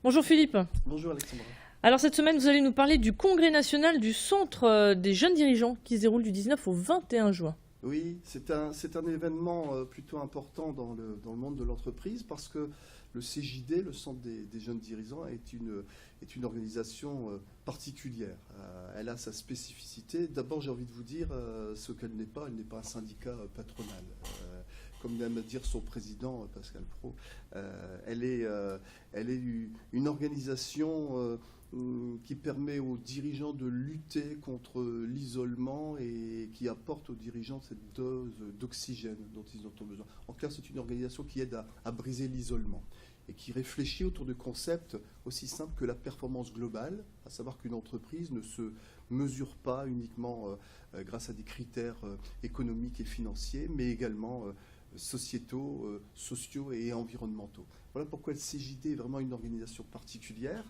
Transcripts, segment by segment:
Bonjour Philippe. Bonjour Alexandra. Alors cette semaine, vous allez nous parler du congrès national du Centre des jeunes dirigeants qui se déroule du 19 au 21 juin. Oui, c'est un événement plutôt important dans le monde de l'entreprise parce que le CJD, le Centre des jeunes dirigeants, est une organisation particulière. Elle a sa spécificité. D'abord, j'ai envie de vous dire ce qu'elle n'est pas. Elle n'est pas un syndicat patronal. Comme aime à dire son président, Pascal Praud, elle est une organisation qui permet aux dirigeants de lutter contre l'isolement et qui apporte aux dirigeants cette dose d'oxygène dont ils ont besoin. En clair, c'est une organisation qui aide à briser l'isolement et qui réfléchit autour de concepts aussi simples que la performance globale, à savoir qu'une entreprise ne se mesure pas uniquement grâce à des critères économiques et financiers, mais également sociétaux, sociaux et environnementaux. Voilà pourquoi le CJD est vraiment une organisation particulière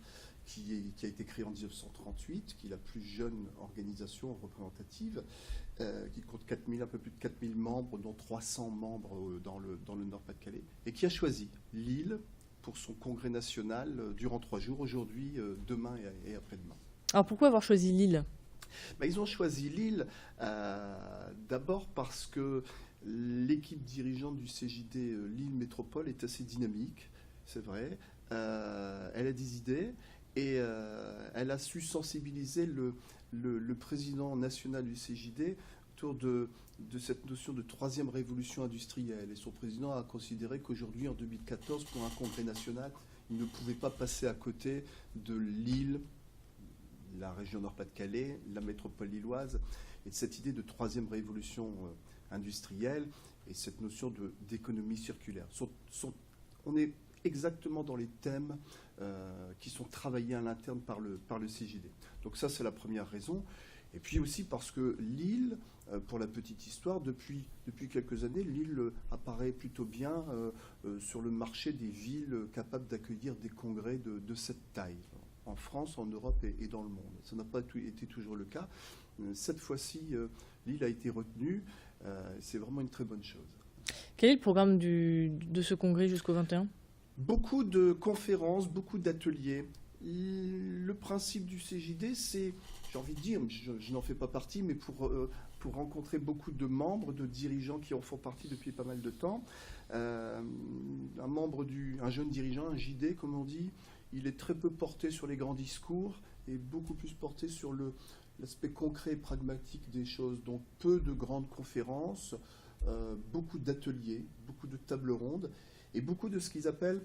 qui a été créée en 1938, qui est la plus jeune organisation représentative, qui compte un peu plus de 4000 membres, dont 300 membres dans le Nord-Pas-de-Calais, et qui a choisi Lille pour son congrès national durant 3 jours, aujourd'hui, demain et après-demain. Alors pourquoi avoir choisi Lille? Ils ont choisi Lille d'abord parce que l'équipe dirigeante du CJD Lille Métropole est assez dynamique, c'est vrai. Elle a des idées et elle a su sensibiliser le président national du CJD autour de cette notion de troisième révolution industrielle. Et son président a considéré qu'aujourd'hui, en 2014, pour un congrès national, il ne pouvait pas passer à côté de Lille, la région Nord-Pas-de-Calais, la métropole lilloise, et de cette idée de troisième révolution industrielle et cette notion d'économie circulaire. On est exactement dans les thèmes qui sont travaillés à l'interne par le CJD. Donc ça, c'est la première raison. Et puis aussi parce que Lille, pour la petite histoire, depuis quelques années, Lille apparaît plutôt bien sur le marché des villes capables d'accueillir des congrès de cette taille, en France, en Europe et dans le monde. Ça n'a pas été toujours le cas. Cette fois-ci, Lille a été retenue. C'est vraiment une très bonne chose. Quel est le programme de ce congrès jusqu'au 21? Beaucoup de conférences, beaucoup d'ateliers. Le principe du CJD, c'est, j'ai envie de dire, je n'en fais pas partie, mais pour rencontrer beaucoup de membres, de dirigeants qui en font partie depuis pas mal de temps. Un jeune dirigeant, un JD, comme on dit, il est très peu porté sur les grands discours et beaucoup plus porté sur l'aspect concret et pragmatique des choses. Donc peu de grandes conférences, beaucoup d'ateliers, beaucoup de tables rondes et beaucoup de ce qu'ils appellent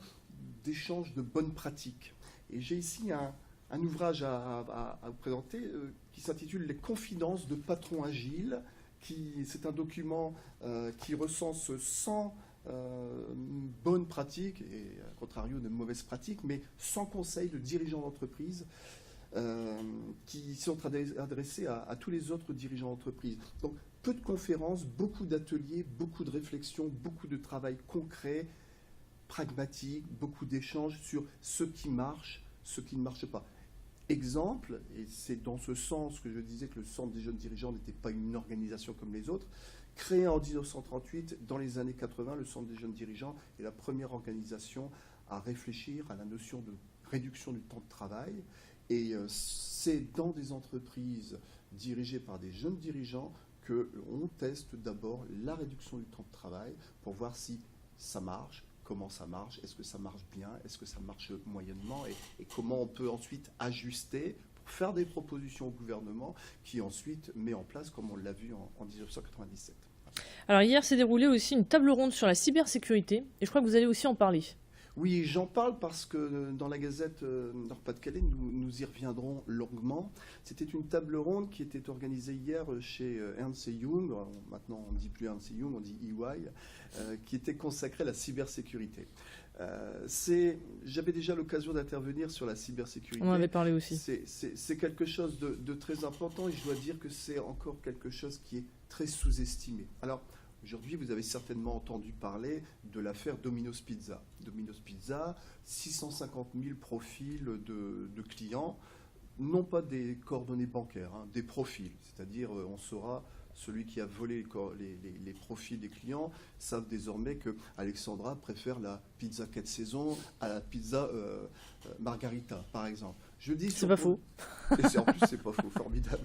d'échanges de bonnes pratiques. Et j'ai ici un ouvrage à vous présenter qui s'intitule « Les confidences de patrons agiles ». C'est un document qui recense 100 bonnes pratiques, et à contrario de mauvaises pratiques, mais 100 conseils de dirigeants d'entreprise qui sont adressés à tous les autres dirigeants d'entreprise. Donc peu de conférences, beaucoup d'ateliers, beaucoup de réflexions, beaucoup de travail concret, pragmatique, beaucoup d'échanges sur ce qui marche, ce qui ne marche pas. Exemple, et c'est dans ce sens que je disais que le Centre des jeunes dirigeants n'était pas une organisation comme les autres, créé en 1938, dans les années 80, le Centre des jeunes dirigeants est la première organisation à réfléchir à la notion de réduction du temps de travail. Et c'est dans des entreprises dirigées par des jeunes dirigeants qu'on teste d'abord la réduction du temps de travail pour voir si ça marche, comment ça marche, est-ce que ça marche bien, est-ce que ça marche moyennement, et comment on peut ensuite ajuster pour faire des propositions au gouvernement qui ensuite met en place, comme on l'a vu en 1997. Alors hier s'est déroulée aussi une table ronde sur la cybersécurité et je crois que vous allez aussi en parler. Oui, j'en parle parce que dans la Gazette Nord-Pas-de-Calais, nous y reviendrons longuement. C'était une table ronde qui était organisée hier chez Ernst & Young, maintenant on ne dit plus Ernst & Young, on dit EY, qui était consacrée à la cybersécurité. J'avais déjà l'occasion d'intervenir sur la cybersécurité. On en avait parlé aussi. C'est quelque chose de très important et je dois dire que c'est encore quelque chose qui est très sous-estimé. Alors, aujourd'hui, vous avez certainement entendu parler de l'affaire Domino's Pizza. Domino's Pizza, 650 000 profils de clients, non pas des coordonnées bancaires, des profils. C'est-à-dire, on saura celui qui a volé les profits des clients, savent désormais que Alexandra préfère la pizza 4 saisons à la pizza margarita, par exemple. Je dis C'est pas faux. Et en plus, c'est pas faux, formidable.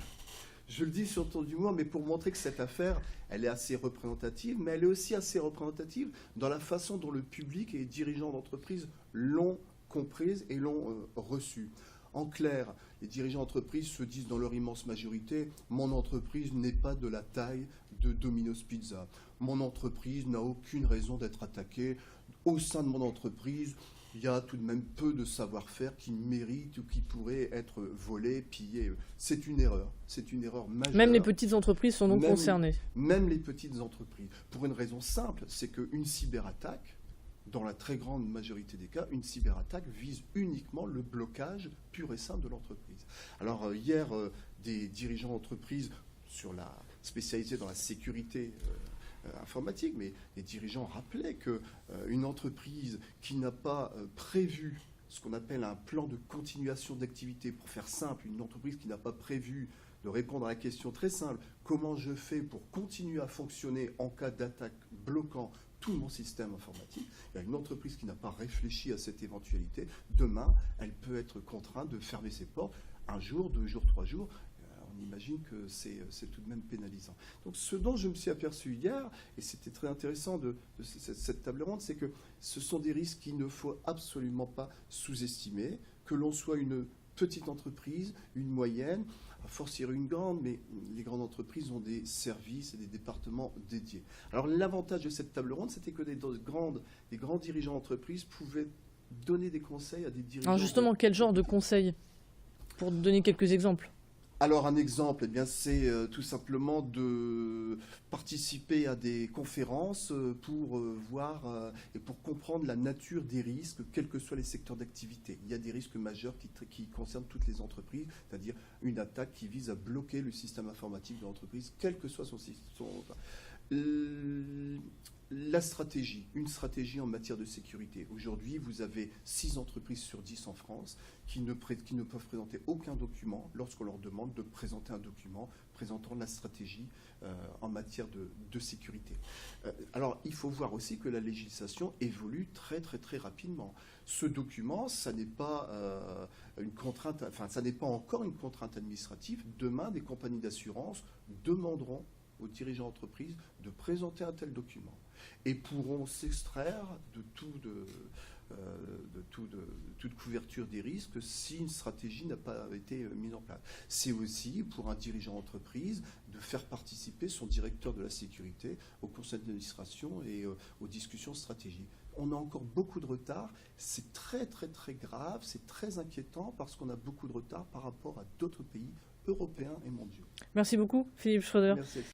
Je le dis sur ton d'humour, mais pour montrer que cette affaire, elle est assez représentative, mais elle est aussi assez représentative dans la façon dont le public et les dirigeants d'entreprise l'ont comprise et l'ont reçue. En clair, les dirigeants d'entreprise se disent dans leur immense majorité, mon entreprise n'est pas de la taille de Domino's Pizza. Mon entreprise n'a aucune raison d'être attaquée. Au sein de mon entreprise, il y a tout de même peu de savoir-faire qui mérite ou qui pourrait être volé, pillé. C'est une erreur majeure. Même les petites entreprises sont donc concernées. Même les petites entreprises. Pour une raison simple, c'est qu'une cyberattaque, dans la très grande majorité des cas, une cyberattaque vise uniquement le blocage pur et simple de l'entreprise. Alors hier, des dirigeants d'entreprise sur la spécialité dans la sécurité informatique, mais les dirigeants rappelaient qu'une entreprise qui n'a pas prévu ce qu'on appelle un plan de continuation d'activité, pour faire simple, une entreprise qui n'a pas prévu de répondre à la question très simple, comment je fais pour continuer à fonctionner en cas d'attaque bloquant tout mon système informatique, il y a une entreprise qui n'a pas réfléchi à cette éventualité, demain, elle peut être contrainte de fermer ses portes, 1 jour, 2 jours, 3 jours. On imagine que c'est tout de même pénalisant. Donc ce dont je me suis aperçu hier, et c'était très intéressant de cette table ronde, c'est que ce sont des risques qu'il ne faut absolument pas sous-estimer, que l'on soit une petite entreprise, une moyenne, à fortiori une grande, mais les grandes entreprises ont des services et des départements dédiés. Alors l'avantage de cette table ronde, c'était que des grands dirigeants d'entreprise pouvaient donner des conseils à des dirigeants. Alors justement, quel genre de conseils? Pour donner quelques exemples. Alors un exemple, eh bien, c'est tout simplement de participer à des conférences pour voir et pour comprendre la nature des risques, quels que soient les secteurs d'activité. Il y a des risques majeurs qui concernent toutes les entreprises, c'est-à-dire une attaque qui vise à bloquer le système informatique de l'entreprise, quel que soit son système. La stratégie, une stratégie en matière de sécurité. Aujourd'hui, vous avez 6 entreprises sur 10 en France qui ne peuvent présenter aucun document lorsqu'on leur demande de présenter un document présentant la stratégie en matière de sécurité. Alors, il faut voir aussi que la législation évolue très très très rapidement. Ce document, ça n'est pas une contrainte, enfin, ça n'est pas encore une contrainte administrative. Demain, des compagnies d'assurance demanderont aux dirigeants d'entreprise de présenter un tel document et pourront s'extraire de toute couverture des risques si une stratégie n'a pas été mise en place. C'est aussi pour un dirigeant d'entreprise de faire participer son directeur de la sécurité au conseil d'administration et aux discussions stratégiques. On a encore beaucoup de retard, c'est très très très grave, c'est très inquiétant parce qu'on a beaucoup de retard par rapport à d'autres pays européens et mondiaux. Merci beaucoup, Philippe Schröder. Merci.